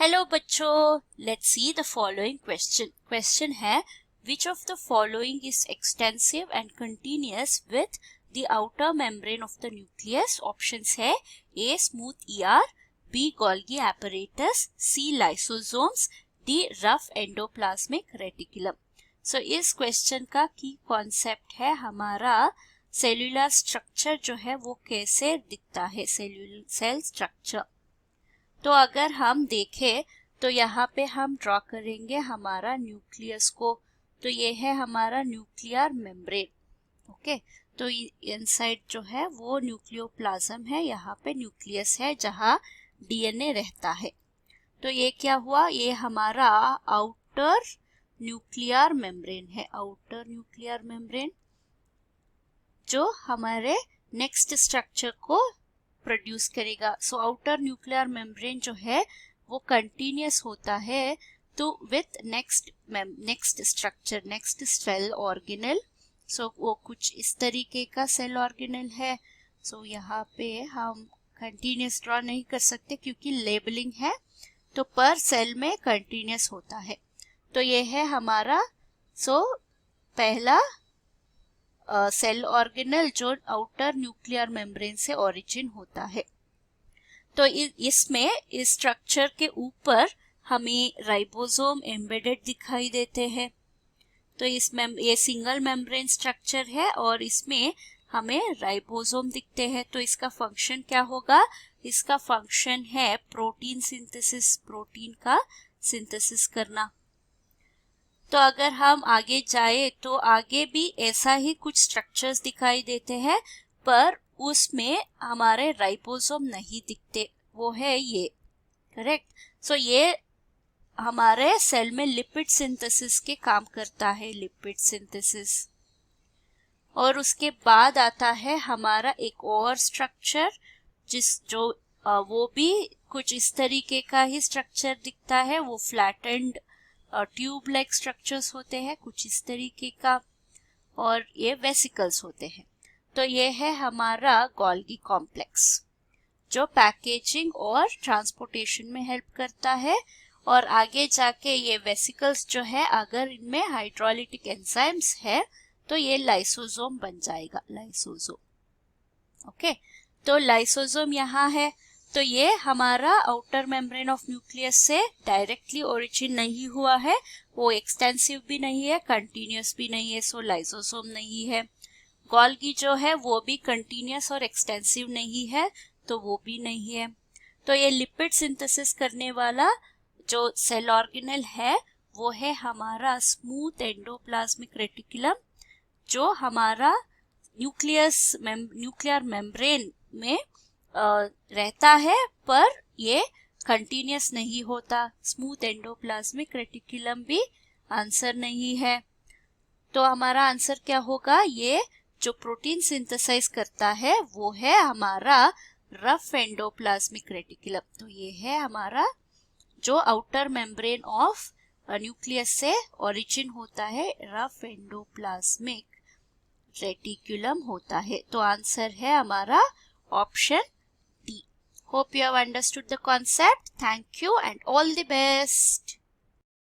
Hello बच्चों, let's see the following question है which of the following is extensive and continuous with the outer membrane of the nucleus. Options है A smooth ER, B Golgi apparatus, C lysosomes, D rough endoplasmic reticulum. So इस question का की concept है हमारा cellular structure जो है वो कैसे दिखता है, सेल स्ट्रक्चर। तो अगर हम देखें तो यहाँ पे हम ड्रॉ करेंगे हमारा न्यूक्लियस को। तो ये है हमारा न्यूक्लियर मेम्ब्रेन। ओके, तो इनसाइड जो है वो न्यूक्लियोप्लाज्म है, यहाँ पे न्यूक्लियस है जहाँ डीएनए रहता है। तो ये क्या हुआ, ये हमारा आउटर न्यूक्लियर मेम्ब्रेन है, आउटर न्यूक्लियर मेम्ब्रेन जो हमारे नेक्स्ट स्ट्रक्चर को प्रोड्यूस करेगा। सो आउटर न्यूक्लियर मेम्ब्रेन जो है वो कंटिन्यूअस होता है तो with next structure, next cell organelle. So वो कुछ इस तरीके का सेल ऑर्गेनल है। सो यहाँ पे हम कंटिन्यूअस ड्रॉ नहीं कर सकते क्योंकि लेबलिंग है, तो पर सेल में कंटिन्यूअस होता है। तो ये है हमारा पहला सेल ऑर्गेनल जो आउटर न्यूक्लियर मेम्ब्रेन से ओरिजिन होता है। तो इसमें इस स्ट्रक्चर के ऊपर हमें राइबोसोम एम्बेडेड दिखाई देते हैं। तो इसमें ये सिंगल मेम्ब्रेन स्ट्रक्चर है और इसमें हमें राइबोसोम दिखते हैं। तो इसका फंक्शन क्या होगा, इसका फंक्शन है प्रोटीन सिंथेसिस, प्रोटीन का सिंथेसिस करना। तो अगर हम आगे जाए तो आगे भी ऐसा ही कुछ स्ट्रक्चर्स दिखाई देते हैं, पर उसमें हमारे राइबोसोम नहीं दिखते, वो है ये, करेक्ट। सो ये हमारे सेल में लिपिड सिंथेसिस के काम करता है, लिपिड सिंथेसिस। और उसके बाद आता है हमारा एक और स्ट्रक्चर वो भी कुछ इस तरीके का ही स्ट्रक्चर दिखता है, वो फ्लैटेंड ट्यूब लाइक स्ट्रक्चर्स होते हैं कुछ इस तरीके का, और ये वेसिकल्स होते हैं। तो ये है हमारा गोल्गी कॉम्प्लेक्स जो पैकेजिंग और ट्रांसपोर्टेशन में हेल्प करता है। और आगे जाके ये वेसिकल्स जो है अगर इनमें हाइड्रोलिटिक एंजाइम्स है तो ये लाइसोसोम बन जाएगा, लाइसोसोम। ओके, तो लाइसोसोम यहाँ है। तो ये हमारा आउटर मेम्ब्रेन ऑफ न्यूक्लियस से डायरेक्टली ओरिजिन नहीं हुआ है, वो एक्सटेंसिव भी नहीं है, कंटिन्यूअस भी नहीं है, सो लाइसोसोम नहीं है। गोल्गी जो है वो भी कंटिन्यूअस और एक्सटेंसिव नहीं है, तो वो भी नहीं है। तो ये लिपिड सिंथेसिस करने वाला जो सेल ऑर्गेनल है वो है हमारा स्मूथ एंडोप्लाज्मिक रेटिकुलम, जो हमारा न्यूक्लियर मेम्ब्रेन में रहता है, पर ये कंटिन्यूअस नहीं होता। स्मूथ एंडोप्लाज्मिक रेटिकुलम भी आंसर नहीं है। तो हमारा आंसर क्या होगा, ये जो प्रोटीन सिंथेसाइज करता है वो है हमारा रफ एंडोप्लाज्मिक रेटिकुलम। तो ये है हमारा जो आउटर मेम्ब्रेन ऑफ न्यूक्लियस से ओरिजिन होता है, रफ एंडोप्लाज्मिक रेटिकुलम होता है। तो आंसर है हमारा option D. Hope you have understood the concept. Thank you and all the best.